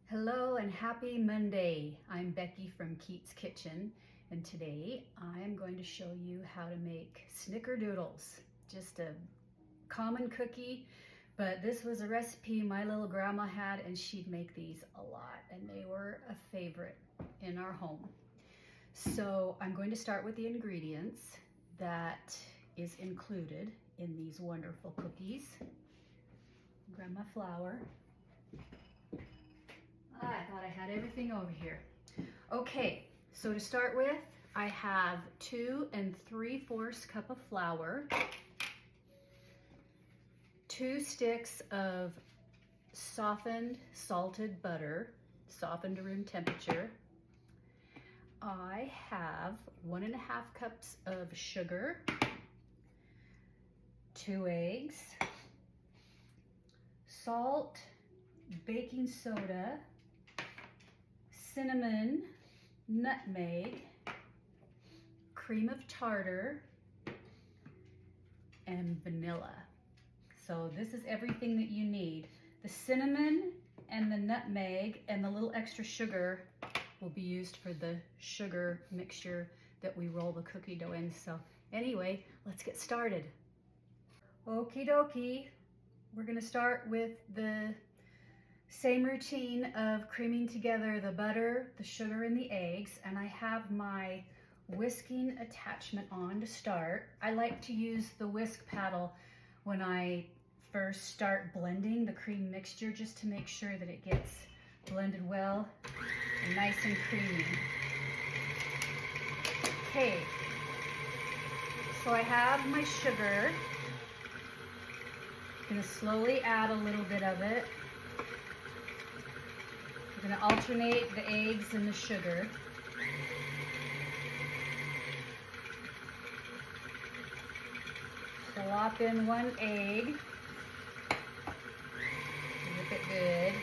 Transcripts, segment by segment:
Hello and happy Monday. I'm Becky from Keats Kitchen, and today I'm going to show you how to make Snickerdoodles. Just a common cookie, but this was a recipe my little grandma had, and she'd make these a lot, and they were a favorite in our home. So I'm going to start with the ingredients that is included in these wonderful cookies. Grandma flour. I thought I had everything over here. Okay, so to start with, I have 2 3/4 cup of flour, 2 sticks of softened salted butter, softened to room temperature. I have 1.5 cups of sugar, 2 eggs, salt, baking soda, cinnamon, nutmeg, cream of tartar, and vanilla. So this is everything that you need. The cinnamon and the nutmeg and the little extra sugar will be used for the sugar mixture that we roll the cookie dough in. So anyway, let's get started. Okie dokie, we're gonna start with the same routine of creaming together the butter, the sugar, and the eggs, and I have my whisking attachment on to start. I like to use the whisk paddle when I first start blending the cream mixture, just to make sure that it gets blended well and nice and creamy. Okay, so I have my sugar. I'm gonna slowly add a little bit of it. We're going to alternate the eggs and the sugar. Plop in 1 egg. Whip it good.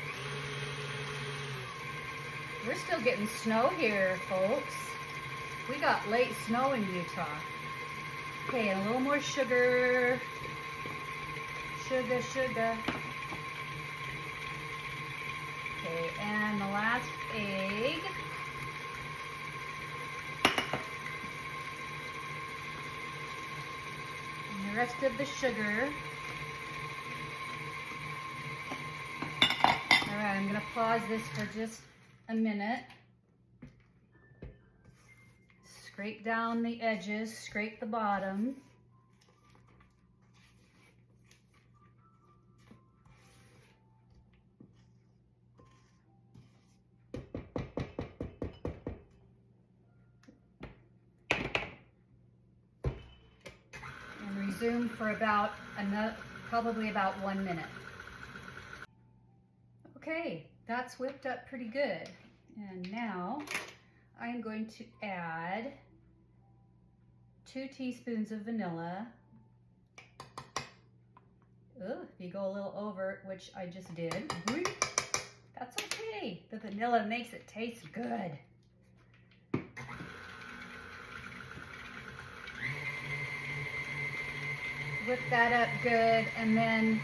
We're still getting snow here, folks. We got late snow in Utah. Okay, and a little more sugar. Sugar, sugar. Okay, and the last egg. And the rest of the sugar. All right, I'm gonna pause this for just a minute. Scrape down the edges, scrape the bottom. Resume for probably about 1 minute. Okay, that's whipped up pretty good. And now I'm going to add 2 teaspoons of vanilla. If you go a little over, which I just did, that's okay. The vanilla makes it taste good. Whip that up good, and then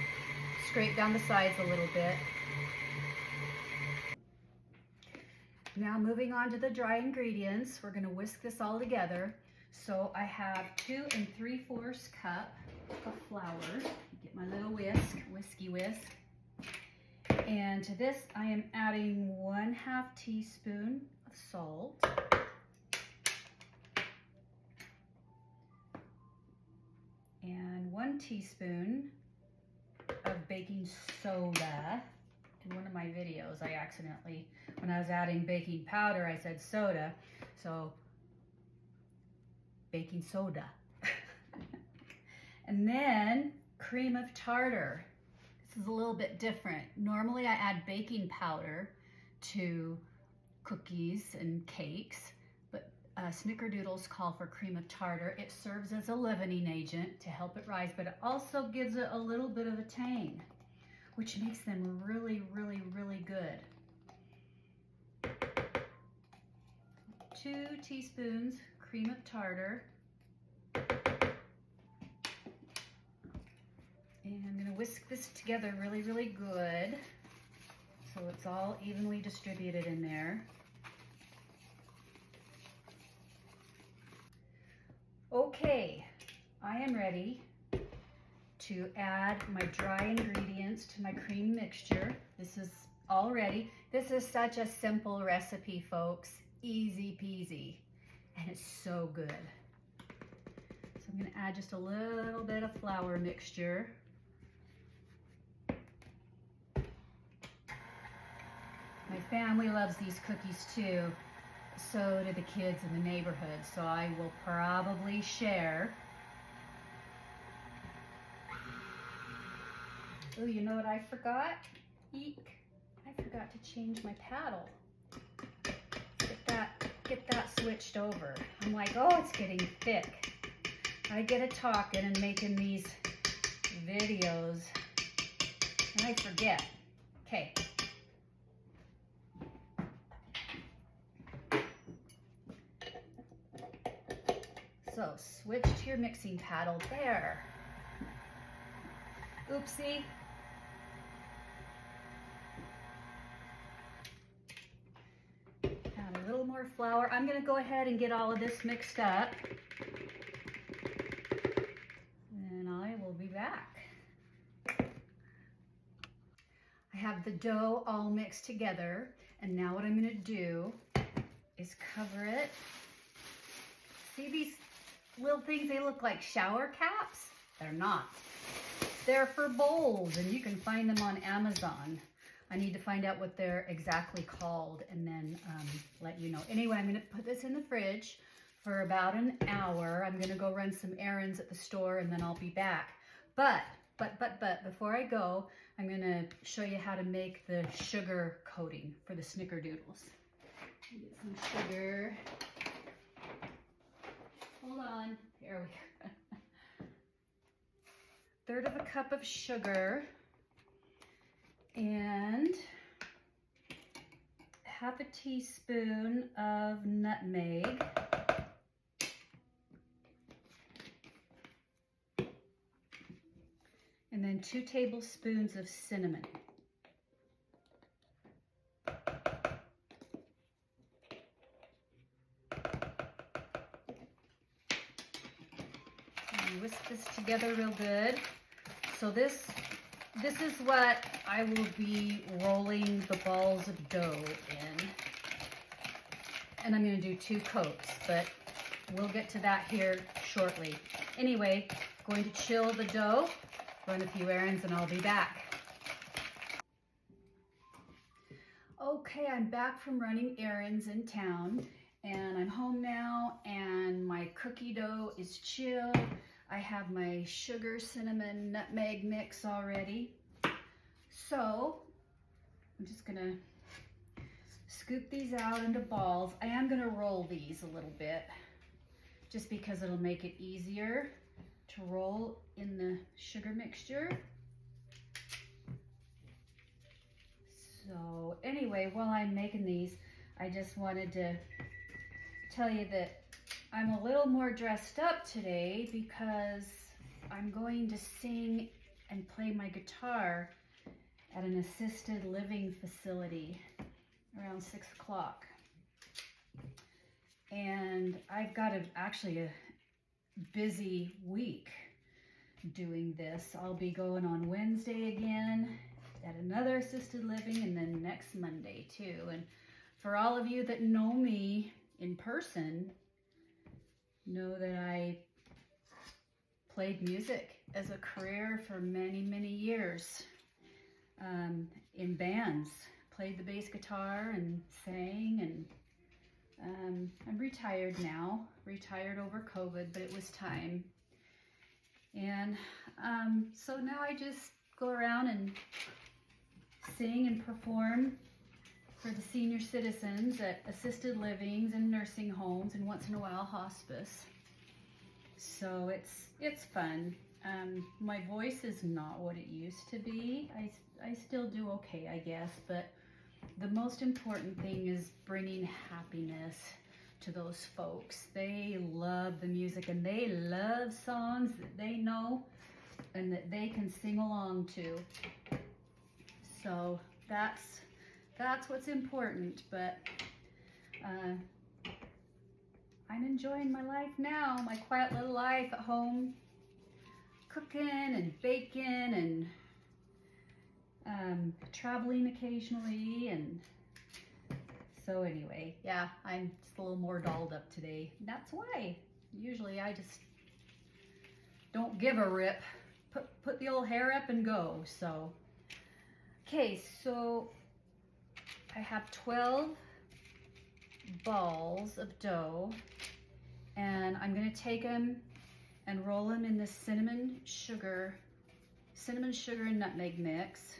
scrape down the sides a little bit. Now moving on to the dry ingredients, we're going to whisk this all together. So I have 2 3/4 cup of flour. Get my little whiskey whisk. And to this I am adding 1/2 teaspoon of salt. And 1 teaspoon of baking soda. In one of my videos, I accidentally, when I was adding baking powder, I said soda. So, baking soda. And then cream of tartar. This is a little bit different. Normally I add baking powder to cookies and cakes, but Snickerdoodles call for cream of tartar. It serves as a leavening agent to help it rise, but it also gives it a little bit of a tang, which makes them really, really, really good. 2 teaspoons cream of tartar. And I'm gonna whisk this together really, really good. so it's all evenly distributed in there. Okay, I am ready to add my dry ingredients to my cream mixture. This is all ready. This is such a simple recipe, folks. Easy peasy, and it's so good. So I'm gonna add just a little bit of flour mixture. My family loves these cookies too. So do the kids in the neighborhood, so I will probably share. Oh, you know what I forgot? Eek. I forgot to change my paddle. Get that switched over. I'm like, oh, it's getting thick. I get a talking and making these videos, and I forget. Okay. So switch to your mixing paddle there. Oopsie. Add a little more flour. I'm gonna go ahead and get all of this mixed up. And I will be back. I have the dough all mixed together. And now what I'm gonna do is cover it. See these little things? They look like shower caps. They're not. They're for bowls, and you can find them on Amazon. I need to find out what they're exactly called and then let you know. Anyway, I'm gonna put this in the fridge for about an hour. I'm gonna go run some errands at the store and then I'll be back. But before I go, I'm gonna show you how to make the sugar coating for the Snickerdoodles. Get some sugar. Hold on, there we go. 1/3 of a cup of sugar and 1/2 teaspoon of nutmeg. And then 2 tablespoons of cinnamon. Whisk this together real good. So this is what I will be rolling the balls of dough in. And I'm going to do 2 coats, but we'll get to that here shortly. Anyway, going to chill the dough, run a few errands, and I'll be back. Okay, I'm back from running errands in town, and I'm home now, and my cookie dough is chilled. I have my sugar, cinnamon, nutmeg mix already. So I'm just gonna scoop these out into balls. I am gonna roll these a little bit just because it'll make it easier to roll in the sugar mixture. So anyway, while I'm making these, I just wanted to tell you that I'm a little more dressed up today because I'm going to sing and play my guitar at an assisted living facility around 6 o'clock. And I've got actually a busy week doing this. I'll be going on Wednesday again at another assisted living, and then next Monday too. And for all of you that know me in person, know that I played music as a career for many, many years in bands. Played the bass guitar and sang, and I'm retired now. Retired over COVID, but it was time. And so now I just go around and sing and perform for the senior citizens at assisted livings and nursing homes, and once in a while hospice. So it's fun. My voice is not what it used to be. I still do okay, I guess, but the most important thing is bringing happiness to those folks. They love the music, and they love songs that they know and that they can sing along to. So that's That's what's important, but I'm enjoying my life now, my quiet little life at home, cooking and baking and traveling occasionally. And so anyway, yeah, I'm just a little more dolled up today. That's why usually I just don't give a rip, put the old hair up and go. So okay, so I have 12 balls of dough, and I'm going to take them and roll them in this cinnamon sugar and nutmeg mix.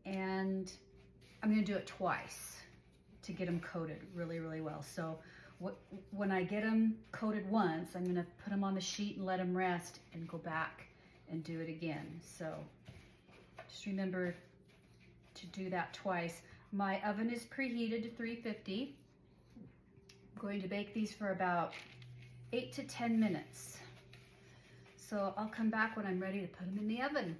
And I'm going to do it twice to get them coated really, really well. So when I get them coated once, I'm going to put them on the sheet and let them rest and go back and do it again. So just remember to do that twice. My oven is preheated to 350. I'm going to bake these for about 8 to 10 minutes. So I'll come back when I'm ready to put them in the oven.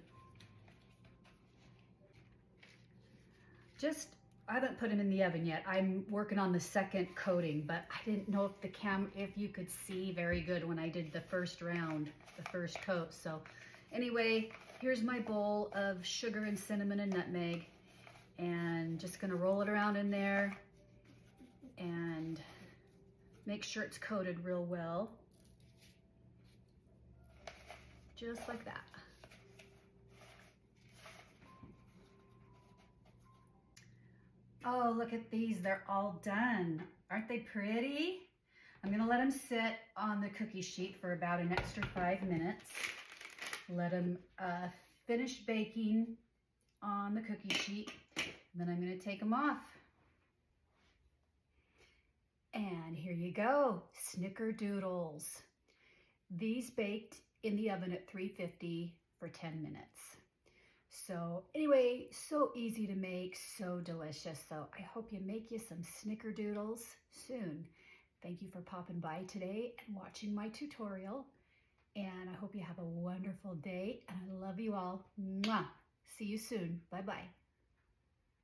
I haven't put them in the oven yet. I'm working on the second coating, but I didn't know if you could see very good when I did the first round, the first coat. So anyway, here's my bowl of sugar and cinnamon and nutmeg, and just gonna roll it around in there and make sure it's coated real well. Just like that. Oh, look at these, they're all done. Aren't they pretty? I'm gonna let them sit on the cookie sheet for about an extra 5 minutes. Let them finish baking on the cookie sheet. Then I'm gonna take them off. And here you go, Snickerdoodles. These baked in the oven at 350 for 10 minutes. So anyway, so easy to make, so delicious. So I hope you make you some Snickerdoodles soon. Thank you for popping by today and watching my tutorial. And I hope you have a wonderful day, and I love you all. Mwah! See you soon. Bye-bye.